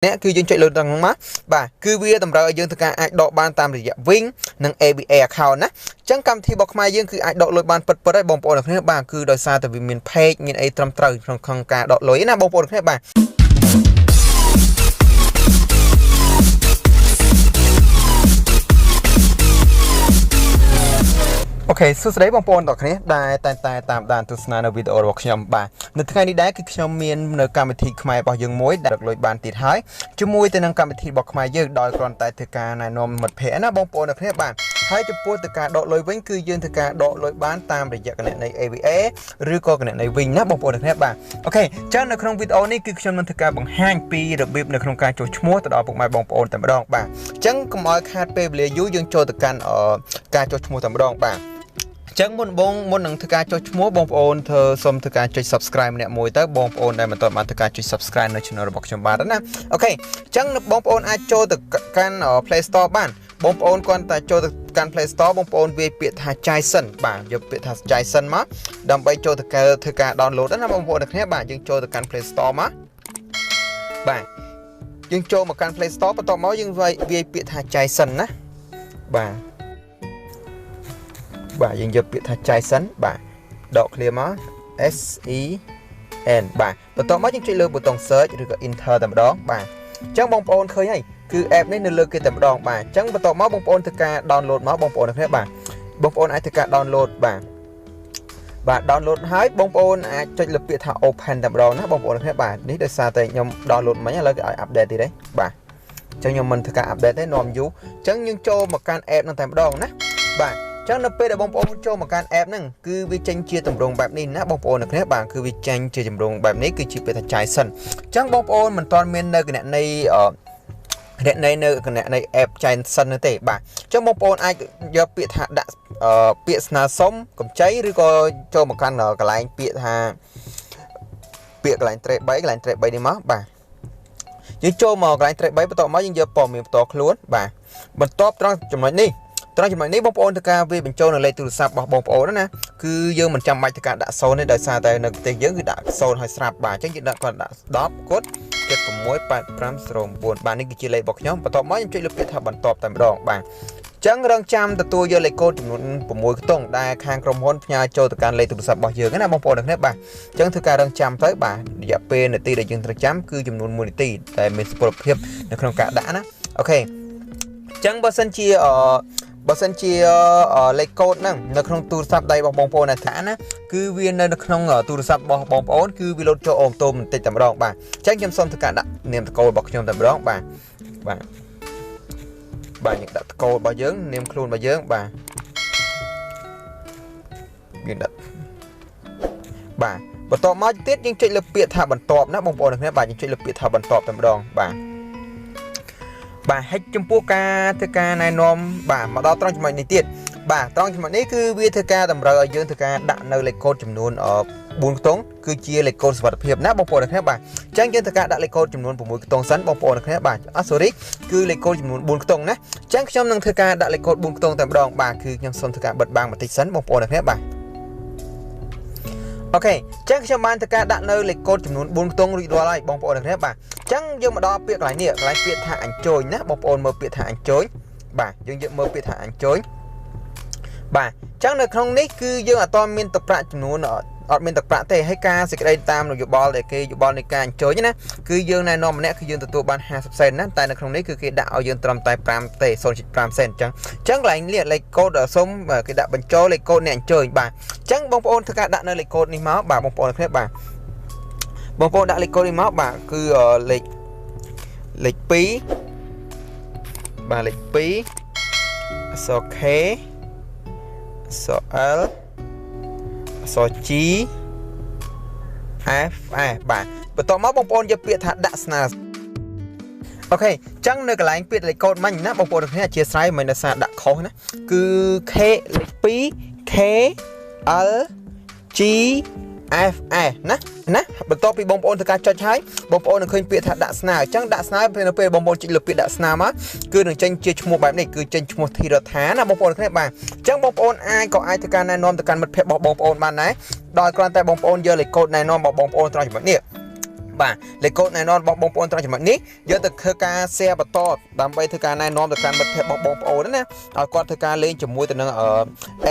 nè cứ dương chạy lượt đằng má bà cứ vía tầm rồi dương thực cả ai độ ban tam rìa wing nâng ABA account á chẳng cầm thì bọc mai dương cứ ai độ lôi ban bật bật đấy bông bồn được hết bà cứ đòi xa từ vì miền page miền A trăm trời trong khang cả độ lối na bông bồn được hết bà ok សួស្តីបងប្អូនទាំងគ្នាដែលតែតាមដានទស្សនានៅវីដេអូរបស់ខ្ញុំបាទនៅថ្ងៃនេះដែរគឺខ្ញុំមាននៅកម្មវិធីខ្មែររបស់យើងមួយដែលរកលុយបានទៀតហើយជាមួយទៅនឹងកម្មវិធីរបស់ខ្មែរយើងដោយគ្រាន់តែធ្វើការណែនាំមិត្តភ័ក្តិណាបងប្អូនទាំងគ្នាបាទហើយចំពោះទៅការដកលុយវិញគឺយើងធ្វើការដកលុយបានតាមរយៈគណនី AVA ឬក៏គណនីវិញណាបងប្អូនទាំងគ្នាបាទអូខេចឹងនៅក្នុងវីដេអូនេះគឺខ្ញុំនឹងធ្វើការបង្ហាញពីរបៀបនៅក្នុងការចុះឈ្មោះទៅដល់ពុកម៉ែបងប្អូនតែម្ដងបាទចឹងកុំឲ្យខាតពេលវេលាយូរយើងចូលទៅកាន់ការចុះឈ្មោះតែម្ដងបាទចឹងមុននឹងធ្វើការចុះឈ្មោះបងប្អូនធ្វើសូមធ្វើការចុច Subscribe ម្នាក់មួយទៅបងប្អូនដែលមិនទាន់បានធ្វើការចុច Subscribe នៅ Channel របស់ខ្ញុំបាទណាអូខេចឹងបងប្អូនអាចចូលទៅកាន់ Play Store បានបងប្អូនគាត់តែចូលទៅកាន់ Play Store បងប្អូនវាយពាក្យថាចាយសិនបាទយកពាក្យថាចាយសិនមកដើម្បីចូលទៅធ្វើការ download ណាបងប្អូនទាំងគ្នាបាទយើងចូលទៅកាន់ Play Store មកបាទយើងចូលមកកាន់ Play Store បន្ទាប់មកយើងវាយពាក្យថាចាយសិនណាបាទបាទយើងយកពាក្យថាចាយសិនបាទដក clear មក SEN បាទបន្ទាប់មកយើងចុចលើប៊ូតុង search ឬក៏ enter តែម្ដងបាទអញ្ចឹងបងប្អូនឃើញហើយគឺ app នេះនៅលើគេតែម្ដងបាទអញ្ចឹងបន្ទាប់មកបងប្អូនធ្វើការ download មកបងប្អូនទាំងគ្នាបាទបងប្អូនអាចធ្វើការ download បាទ download ហើយបងប្អូនអាចចុចលើពាក្យថា open តែម្ដងណាបងប្អូនទាំងគ្នាបាទនេះដោយសារតែខ្ញុំ download មិញឥឡូវគេឲ្យ update ទៀតទេបាទអញ្ចឹងខ្ញុំមិនធ្វើការ update ទេនាំយូរអញ្ចឹងយើងចូលមកកាន់ app ហ្នឹងតែម្ដងណាបាទចឹងនៅពេលដែលបងប្អូនចូលមកកាន់ app ហ្នឹងគឺវាចេញជាទម្រង់បែបនេះណាបងប្អូនទាំងគ្នាបាទគឺវាចេញជាទម្រង់បែបនេះគឺជាពាក្យថាចាយសិនចឹងបងប្អូនមិនទាន់មាននៅគណនីនៅគណនី app ចាយសិននោះទេបាទចឹងបងប្អូនអាចយកពាក្យថាដាក់ពាក្យស្នើសុំកម្ចីឬក៏ចូលមកកាន់កន្លែងពាក្យថាពាក្យកន្លែង trade 3កន្លែង trade 3នេះមកបាទយើងចូលមកកន្លែង trade 3បន្ទាប់មកយើងយកព័ត៌មានផ្ទាល់ខ្លួនបាទបន្ទាប់ត្រង់ចំណុចនេះបងប្អូនធ្វើការវាបញ្ចូលនៅលេខទូរស័ព្ទរបស់បងប្អូនណាគឺយើងមិនចាំបាច់ធ្វើការដាក់0ទេដោយសារតែនៅប្រទេសយើងគឺដាក់0ហើយស្រាប់បាទអញ្ចឹងយើងដាក់គាត់ដាក់10គត់768509បាទនេះគឺជាលេខរបស់ខ្ញុំបន្ទាប់មកខ្ញុំចុចលើពាក្យថាបន្ទាប់តែម្ដងបាទអញ្ចឹងរងចាំទទួលយកលេខកូដចំនួន6ខ្ទង់ដែលខាងក្រុមហ៊ុនផ្ញើចូលទៅកាន់លេខទូរស័ព្ទរបស់យើងណាបងប្អូនទាំងគ្នាបាទអញ្ចឹងធ្វើការរងចាំទៅបាទរយៈពេលនាទីដែលយើងត្រូវចាំគឺចំនួន1នាទីតែមានសុពលភាពនៅក្នុងការដាក់ណាអូខេអញ្ចឹងបើសិនជាលេខកូដហ្នឹងនៅក្នុងទូរស័ព្ទដៃរបស់បងប្អូនណាថាណាគឺវានៅក្នុងទូរស័ព្ទរបស់បងប្អូនគឺវាលោតចូលអូតូបន្តិចតែម្ដងបាទអញ្ចឹងខ្ញុំសូមធ្វើការដាក់នាមតកូលរបស់ខ្ញុំតែម្ដងបាទយើងដាក់តកូលរបស់យើងនាមខ្លួនរបស់យើងបាទយើងដាក់បាទបន្ទាប់មកទៀតយើងចុចលើពាក្យថាបន្ទាប់ណាបងប្អូនទាំងគ្នាបាទយើងចុចលើពាក្យថាបន្ទាប់តែម្ដងបាទហិចចំពោះការធ្វើការណែនាំបាទមកដល់ត្រង់ចំណុចនេះទៀតបាទត្រង់ចំណុចនេះគឺវាធ្វើការតម្រូវឲ្យយើងធ្វើការដាក់នៅលេខកូដចំនួន4ខ្ទង់គឺជាលេខកូដសុវត្ថិភាពណាបងប្អូនទាំងគ្នាបាទអញ្ចឹងយើងធ្វើការដាក់លេខកូដចំនួន6ខ្ទង់សិនបងប្អូនទាំងគ្នាបាទsorry គឺលេខកូដចំនួន4ខ្ទង់ណាអញ្ចឹងខ្ញុំនឹងធ្វើការដាក់លេខកូដ4ខ្ទង់តែម្ដងបាទគឺខ្ញុំសូមធ្វើការបិទបាំងបន្តិចសិនបងប្អូនទាំងគ្នាបាទអូខេអញ្ចឹងខ្ញុំបានធ្វើការដាក់នៅលេខកូដចំនួន4ខ្ទង់រួចរាល់ហើយបងប្អូនទាំងគ្នាបាទអញ្ចឹងយើងមកដល់ពាក្យកន្លែងនេះកន្លែងពាក្យថាអញ្ជើញណាបងប្អូនមើលពាក្យថាអញ្ជើញបាទយើងយកមើលពាក្យថាអញ្ជើញបាទអញ្ចឹងនៅក្នុងនេះគឺយើងអត់មានទឹកប្រាក់ចំនួនអត់មានទឹកប្រាក់ទេហើយការសេចក្តីតាមនយោបាយដែលគេយោបល់នៃការអញ្ជើញណាគឺយើងណែនាំម្នាក់គឺយើងទទួលបាន50សេនណាតែនៅក្នុងនេះគឺគេដាក់ឲ្យយើងត្រឹមតែ5ទេ 0.5 សេនអញ្ចឹងកន្លែងលេខកូដសុំគេដាក់បញ្ចូលលេខកូដអ្នកអញ្ជើញបាទអញ្ចឹងបងប្អូនធ្វើការដាក់នៅលេខកូដនេះមកបាទបងប្អូនគ្នាបាទបងប្អូនដាក់លេខកូដនេះមកបាទគឺលេខ2បាទលេខ2អក្សរ K អក្សរ L អក្សរ G F A បាទបន្ទាប់មកបងប្អូនយកពាក្យថាដាក់ស្នើអូខេអញ្ចឹងនៅកន្លែងពាក្យលេខកូដមិញណាបងប្អូនទាំងគ្នាអធិស្ឋានមិនដោយសារដាក់ខុសណាគឺ K លេខ2 K L G F A ណាបន្ទាប់ពីបងប្អូនធ្វើការចុចហើយបងប្អូននឹងឃើញពាក្យថាដាក់ស្នើអញ្ចឹងដាក់ស្នើនៅពេលបងប្អូនចុចលើពាក្យដាក់ស្នើមកគឺនឹងចេញជាឈ្មោះបែបនេះគឺចេញឈ្មោះធីរដ្ឋាណាបងប្អូនគ្នាបាទអញ្ចឹងបងប្អូនអាចធ្វើការណែនាំទៅកាន់មិត្តភ័ក្តិរបស់បងប្អូនបានដែរដោយគ្រាន់តែបងប្អូនយកលេខកូដណែនាំរបស់បងប្អូនត្រង់ចំណុចនេះ បាទលេខកូដណែនាំរបស់បងប្អូនត្រង់ចំណុចនេះយកទៅធ្វើការ share បន្តដើម្បីធ្វើការណែនាំទៅកាន់មិត្តភ័ក្តិរបស់បងប្អូនណាឲ្យគាត់ធ្វើការលេងជាមួយទៅនឹង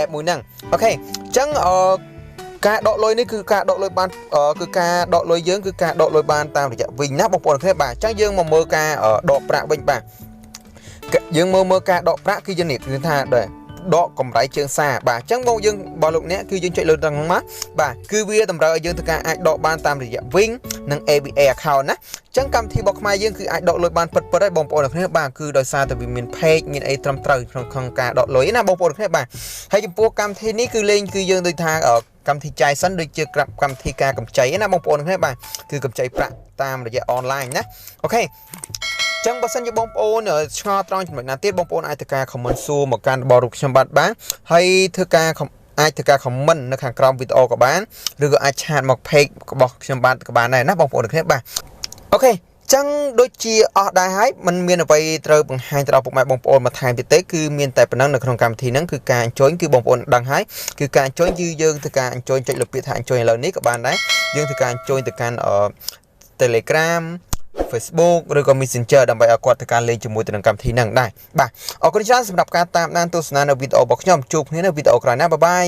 app មួយហ្នឹងអូខេអញ្ចឹងការដកលុយនេះគឺការដកលុយបានគឺការដកលុយយើងគឺការដកលុយបានតាមរយៈវិញណាបងប្អូនគ្នាបាទអញ្ចឹងយើងមកមើលការដកប្រាក់វិញបាទយើងមើលការដកប្រាក់គឺយើងនេះគឺថាដែរដកកម្រៃជើងសារបាទអញ្ចឹងបងយើងបងលោកអ្នកគឺយើងចុចលើទាំងហ្នឹងមកបាទគឺវាតម្រូវឲ្យយើងធ្វើការអាចដកបានតាមរយៈវិញនិង ABA account ណាអញ្ចឹងកម្មវិធីរបស់ខ្មែរយើងគឺអាចដកលុយបានពិតៗហើយបងប្អូនគ្នាបាទគឺដោយសារតែវាមាន page មានអីត្រឹមត្រូវក្នុងការដកលុយណាបងប្អូនគ្នាបាទហើយចំពោះកម្មវិធីនេះគឺលេងគឺយើងដូចថាកម្មវិធីចាយសិនដូចជាកម្មវិធីការកម្ចីណាបងប្អូនគ្នាបាទគឺកម្ចីប្រាក់តាមរយៈ online ណាអូខេចឹងបើសិនជាបងប្អូនឆ្ងល់ត្រង់ចំណុចណាទៀតបងប្អូនអាចធ្វើការ comment សួរមកកាន់របស់រូបខ្ញុំបានហើយធ្វើការអាចធ្វើការ comment នៅខាងក្រោមវីដេអូក៏បានឬក៏អាចឆាតមក page របស់ខ្ញុំបានក៏បានដែរណាបងប្អូនគ្នាបាទអូខេចឹងដូចជាអស់ដែរហើយมันមានអ្វីត្រូវបង្ហាញទៅដល់ពុកម៉ែបងប្អូនបន្ថែមទៀតទេគឺមានតែប៉ុណ្ណឹងនៅក្នុងកម្មវិធីហ្នឹងគឺការអញ្ជើញគឺបងប្អូនដឹងហើយគឺការអញ្ជើញគឺយើងធ្វើការអញ្ជើញចុចលើពាក្យថាអញ្ជើញឥឡូវនេះក៏បានដែរយើងធ្វើការអញ្ជើញទៅកាន់Telegram Facebook ឬក៏ Messenger ដើម្បីឲ្យគាត់ធ្វើការលេងជាមួយទៅនឹងកម្មវិធីហ្នឹងដែរបាទអរគុណច្រើនសម្រាប់ការតាមដានទស្សនានៅវីដេអូរបស់ខ្ញុំជួបគ្នានៅវីដេអូក្រោយណាបាយបាយ